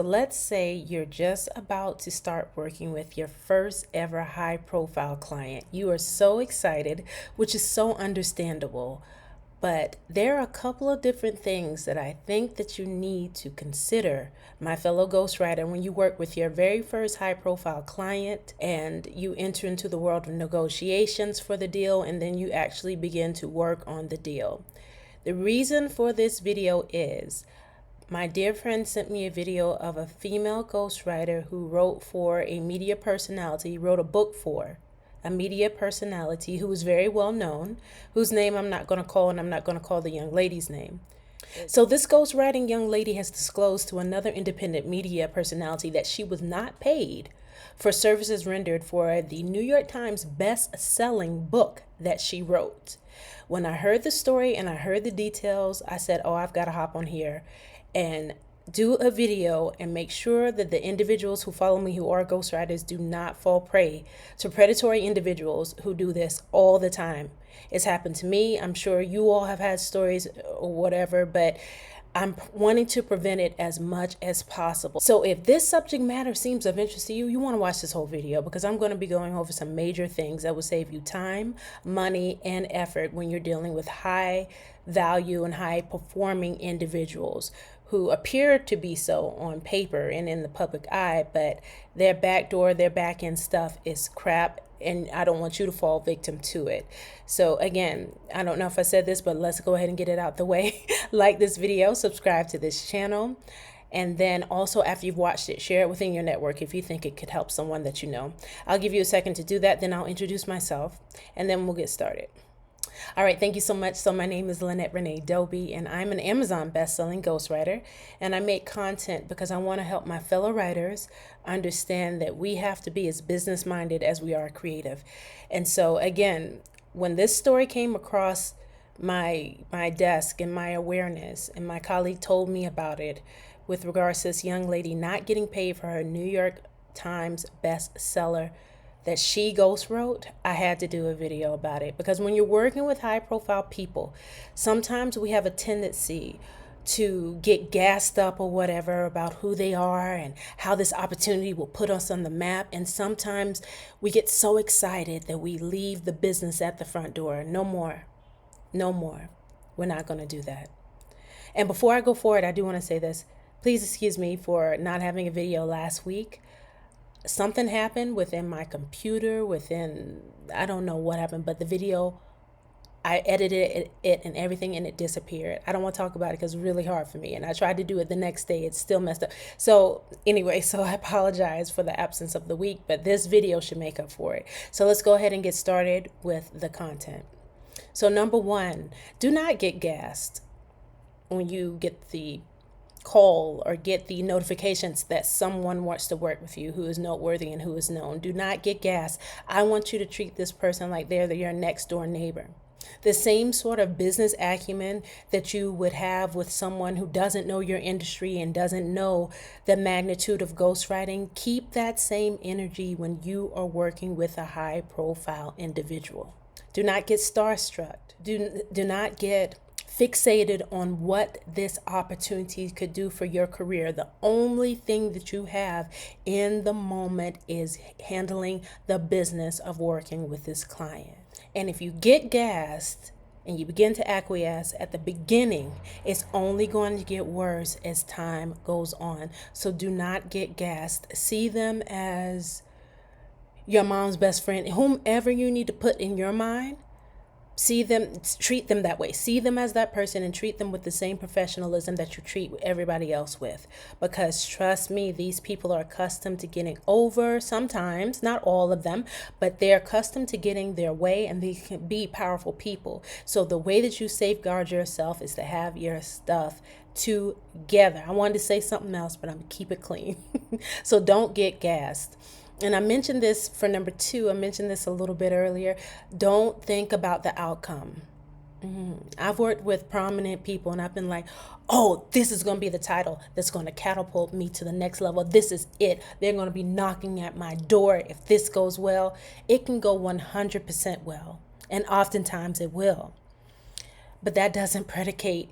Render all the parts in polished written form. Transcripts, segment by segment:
Let's say you're just about to start working with your first ever high profile client. You are so excited, which is so understandable. But there are a couple of different things that I think that you need to consider, my fellow ghostwriter, when you work with your very first high profile client and you enter into the world of negotiations for the deal, and then you actually begin to work on the deal. The reason for this video is my dear friend sent me a video of a female ghostwriter who wrote for a media personality, wrote a book for a media personality who was very well known, whose name I'm not going to call, and I'm not going to call the young lady's name. So this ghostwriting young lady has disclosed to another independent media personality that she was not paid for services rendered for the New York Times best-selling book that she wrote. When I heard the story and I heard the details, I said, oh, I've got to hop on here and do a video and make sure that the individuals who follow me who are ghostwriters do not fall prey to predatory individuals who do this all the time. It's happened to me. I'm sure you all have had stories or whatever, but I'm wanting to prevent it as much as possible. So if this subject matter seems of interest to you, you want to watch this whole video, because I'm going to be going over some major things that will save you time, money, and effort when you're dealing with high value and high performing individuals who appear to be so on paper and in the public eye, but their backdoor, their back end stuff is crap, and I don't want you to fall victim to it. So again, I don't know if I said this, but let's go ahead and get it out the way. Like this video, subscribe to this channel, and then also after you've watched it, share it within your network if you think it could help someone that you know. I'll give you a second to do that, then I'll introduce myself, and then we'll get started. All right, thank you so much. So my name is Lynette Renee Doby, and I'm an Amazon best-selling ghostwriter, and I make content because I want to help my fellow writers understand that we have to be as business-minded as we are creative. And so again, when this story came across my desk and my awareness, and my colleague told me about it with regards to this young lady not getting paid for her New York Times bestseller that she ghost wrote, I had to do a video about it, because when you're working with high profile people, sometimes we have a tendency to get gassed up or whatever about who they are and how this opportunity will put us on the map. And sometimes we get so excited that we leave the business at the front door. No more. No more. We're not going to do that. And before I go forward, I do want to say this. Please excuse me for not having a video last week. Something happened within my computer, I don't know what happened, but the video, I edited it and everything, and it disappeared. I don't want to talk about it because it's really hard for me. And I tried to do it the next day. It's still messed up. So anyway, so I apologize for the absence of the week, but this video should make up for it. So let's go ahead and get started with the content. So number one, do not get gassed when you get the call or get the notifications that someone wants to work with you who is noteworthy and who is known. Do not get gassed. I want you to treat this person like they're your next door neighbor. The same sort of business acumen that you would have with someone who doesn't know your industry and doesn't know the magnitude of ghostwriting, keep that same energy when you are working with a high profile individual. Do not get starstruck. Do not get fixated on what this opportunity could do for your career. The only thing that you have in the moment is handling the business of working with this client. And if you get gassed and you begin to acquiesce at the beginning, it's only going to get worse as time goes on. So do not get gassed. See them as your mom's best friend, whomever you need to put in your mind. See them, treat them that way. See them as that person and treat them with the same professionalism that you treat everybody else with. Because trust me, these people are accustomed to getting over sometimes, not all of them, but they're accustomed to getting their way, and they can be powerful people. So the way that you safeguard yourself is to have your stuff together. I wanted to say something else, but I'm going to keep it clean. So don't get gassed. And I mentioned this for number two. I mentioned this a little bit earlier. Don't think about the outcome. I've worked with prominent people, and I've been like, oh, this is going to be the title that's going to catapult me to the next level. This is it. They're going to be knocking at my door if this goes well. It can go 100% well, and oftentimes it will. But that doesn't predicate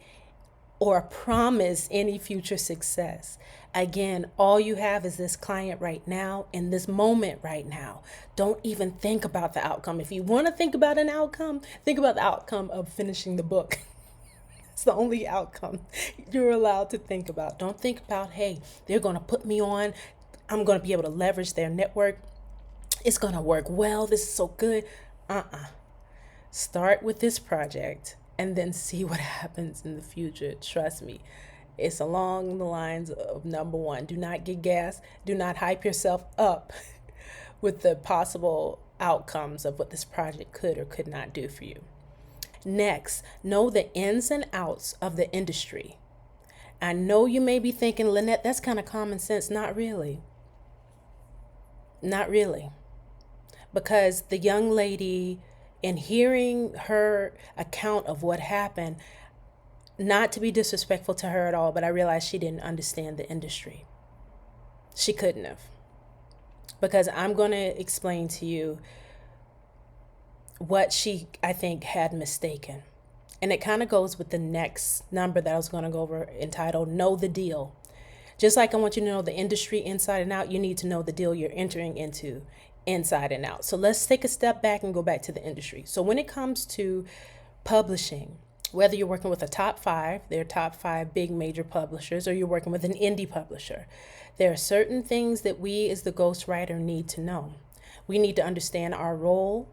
or promise any future success. Again, all you have is this client right now, in this moment right now. Don't even think about the outcome. If you want to think about an outcome, think about the outcome of finishing the book. It's the only outcome you're allowed to think about. Don't think about, hey, they're going to put me on. I'm going to be able to leverage their network. It's going to work well. This is so good. Start with this project and then see what happens in the future. Trust me, it's along the lines of number one, do not get gas. Do not hype yourself up with the possible outcomes of what this project could or could not do for you. Next, know the ins and outs of the industry. I know you may be thinking, Lynette, that's kind of common sense. Not really. Not really. Because the young lady, in hearing her account of what happened, not to be disrespectful to her at all, but I realized she didn't understand the industry. She couldn't have. Because I'm going to explain to you what she, I think, had mistaken. And it kind of goes with the next number that I was going to go over, entitled Know the Deal. Just like I want you to know the industry inside and out, you need to know the deal you're entering into inside and out. So let's take a step back and go back to the industry. So when it comes to publishing, whether you're working with a top five, their top five big major publishers, or you're working with an indie publisher, there are certain things that we as the ghostwriter need to know. We need to understand our role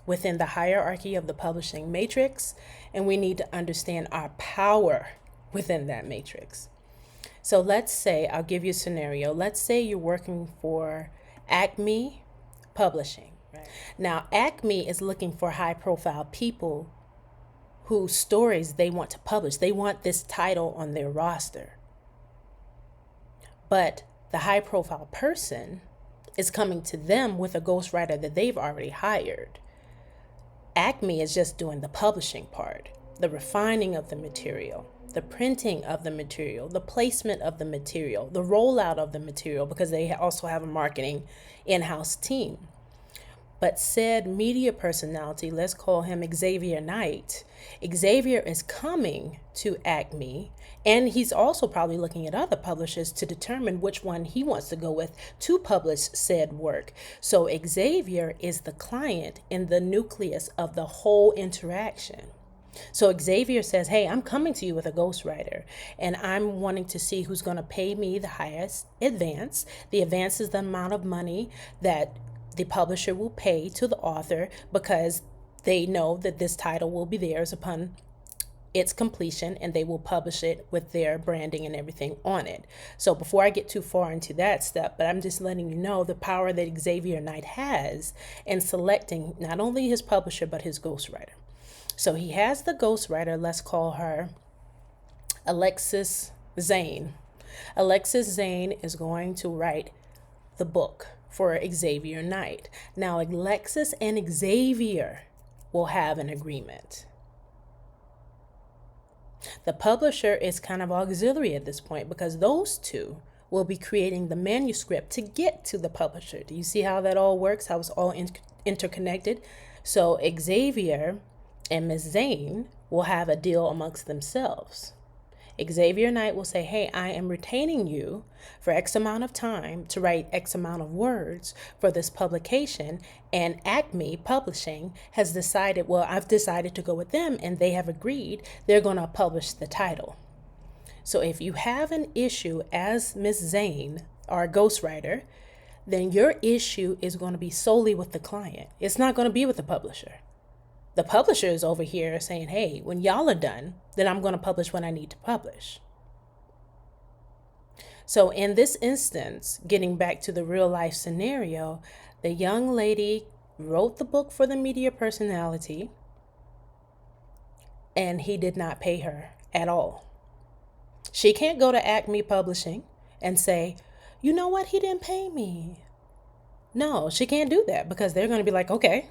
within the hierarchy of the publishing matrix, and we need to understand our power within that matrix. So let's say, I'll give you a scenario. Let's say you're working for Acme Publishing. Right. Now, Acme is looking for high-profile people whose stories they want to publish. They want this title on their roster. But the high-profile person is coming to them with a ghostwriter that they've already hired. Acme is just doing the publishing part, the refining of the material, the printing of the material, the placement of the material, the rollout of the material, because they also have a marketing in-house team. But said media personality, let's call him Xavier Knight, Xavier is coming to Acme, and he's also probably looking at other publishers to determine which one he wants to go with to publish said work. So Xavier is the client in the nucleus of the whole interaction. So Xavier says, hey, I'm coming to you with a ghostwriter, and I'm wanting to see who's going to pay me the highest advance. The advance is the amount of money that the publisher will pay to the author, because they know that this title will be theirs upon its completion, and they will publish it with their branding and everything on it. So before I get too far into that step, but I'm just letting you know the power that Xavier Knight has in selecting not only his publisher, but his ghostwriter. So he has the ghostwriter, let's call her Alexis Zane. Alexis Zane is going to write the book for Xavier Knight. Now, Alexis and Xavier will have an agreement. The publisher is kind of auxiliary at this point, because those two will be creating the manuscript to get to the publisher. Do you see how that all works, how it's all interconnected? So Xavier and Ms. Zane will have a deal amongst themselves. Xavier Knight will say, hey, I am retaining you for X amount of time to write X amount of words for this publication. And Acme Publishing has decided, well, I've decided to go with them, and they have agreed they're going to publish the title. So if you have an issue as Ms. Zane, our ghostwriter, then your issue is going to be solely with the client. It's not going to be with the publisher. The publisher is over here saying, hey, when y'all are done, then I'm going to publish what I need to publish. So in this instance, getting back to the real life scenario, the young lady wrote the book for the media personality, and he did not pay her at all. She can't go to Acme Publishing and say, you know what, he didn't pay me. No, she can't do that, because they're going to be like, okay,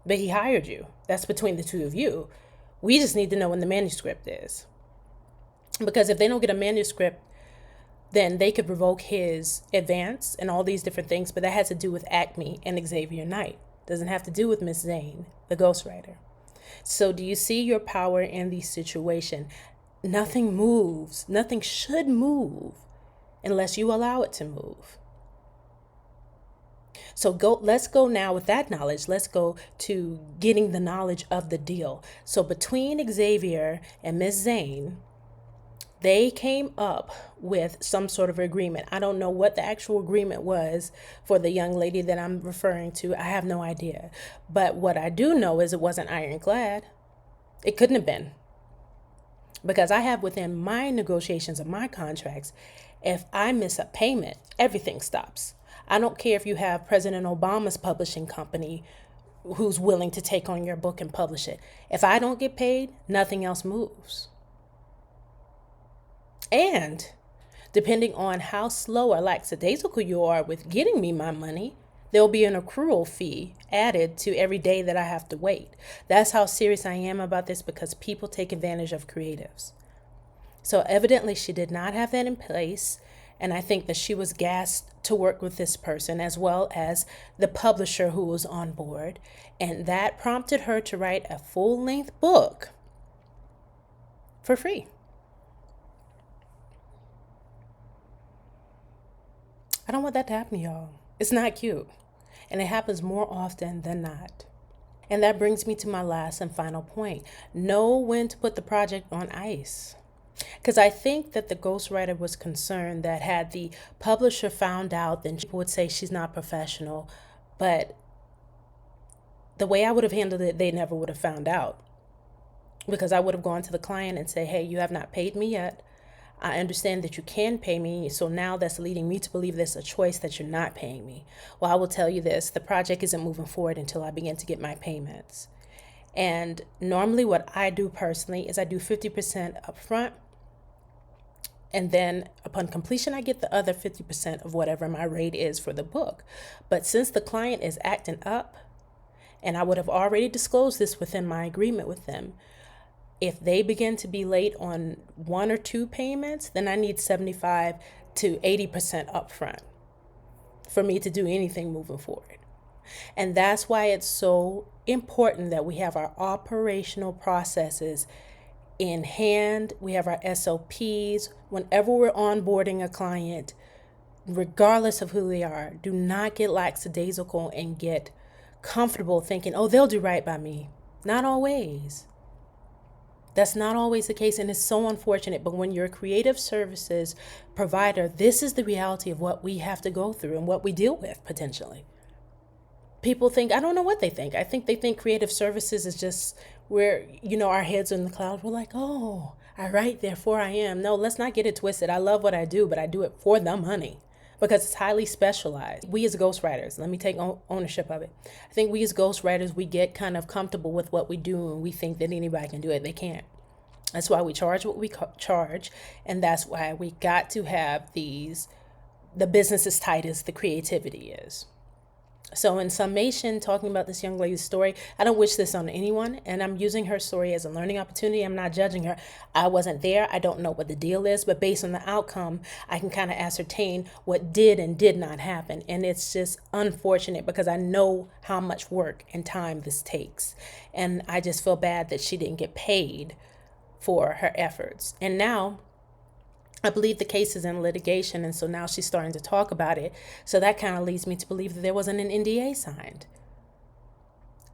but he hired you. That's between the two of you. We just need to know when the manuscript is. Because if they don't get a manuscript, then they could revoke his advance and all these different things. But that has to do with Acme and Xavier Knight. Doesn't have to do with Miss Zane, the ghostwriter. So do you see your power in the situation? nothing moves. Nothing should move unless you allow it to move. So let's go now with that knowledge. Let's go to getting the knowledge of the deal. So between Xavier and Miss Zane, they came up with some sort of agreement. I don't know what the actual agreement was for the young lady that I'm referring to. I have no idea. But what I do know is it wasn't ironclad. It couldn't have been. Because I have within my negotiations of my contracts, if I miss a payment, everything stops. I don't care if you have President Obama's publishing company who's willing to take on your book and publish it. If I don't get paid, nothing else moves. And depending on how slow or lackadaisical you are with getting me my money, there'll be an accrual fee added to every day that I have to wait. That's how serious I am about this, because people take advantage of creatives. So evidently she did not have that in place. And I think that she was gassed to work with this person, as well as the publisher who was on board. And that prompted her to write a full-length book for free. I don't want that to happen to y'all. It's not cute. And it happens more often than not. And that brings me to my last and final point. Know when to put the project on ice. Because I think that the ghostwriter was concerned that had the publisher found out, then people would say she's not professional. But the way I would have handled it, they never would have found out. Because I would have gone to the client and say, hey, you have not paid me yet. I understand that you can pay me, so now that's leading me to believe there's a choice that you're not paying me. Well, I will tell you this, the project isn't moving forward until I begin to get my payments. And normally what I do personally is I do 50% upfront, and then upon completion, I get the other 50% of whatever my rate is for the book. But since the client is acting up, and I would have already disclosed this within my agreement with them, if they begin to be late on 1 or 2 payments, then I need 75 to 80% upfront for me to do anything moving forward. And that's why it's so important that we have our operational processes in hand. We have our SOPs. Whenever we're onboarding a client, regardless of who they are, do not get lackadaisical and get comfortable thinking, oh, they'll do right by me. Not always. That's not always the case, and it's so unfortunate. But when you're a creative services provider, this is the reality of what we have to go through and what we deal with potentially. People think, I don't know what they think. I think they think creative services is just where, our heads are in the cloud. We're like, oh, I write, therefore I am. No, let's not get it twisted. I love what I do, but I do it for the money because it's highly specialized. We as ghostwriters, let me take ownership of it. I think we as ghostwriters, we get kind of comfortable with what we do and we think that anybody can do it. They can't. That's why we charge what we charge. And that's why we got to have the business as tight as the creativity is. So in summation, talking about this young lady's story, I don't wish this on anyone, and I'm using her story as a learning opportunity. I'm not judging her. I wasn't there. I don't know what the deal is, but based on the outcome, I can kind of ascertain what did and did not happen. And it's just unfortunate because I know how much work and time this takes. And I just feel bad that she didn't get paid for her efforts. And now I believe the case is in litigation, and so now she's starting to talk about it. So that kind of leads me to believe that there wasn't an NDA signed.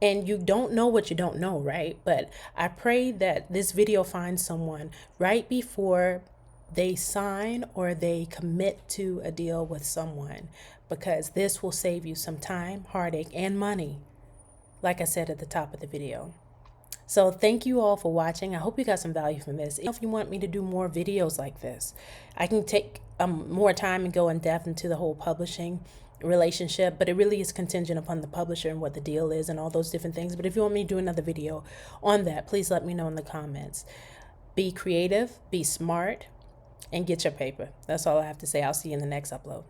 And you don't know what you don't know, right? But I pray that this video finds someone right before they sign or they commit to a deal with someone, because this will save you some time, heartache, and money, like I said at the top of the video. So thank you all for watching. I hope you got some value from this. If you want me to do more videos like this, I can take more time and go in depth into the whole publishing relationship, but it really is contingent upon the publisher and what the deal is and all those different things. But if you want me to do another video on that, please let me know in the comments. Be creative, be smart, and get your paper. That's all I have to say. I'll see you in the next upload.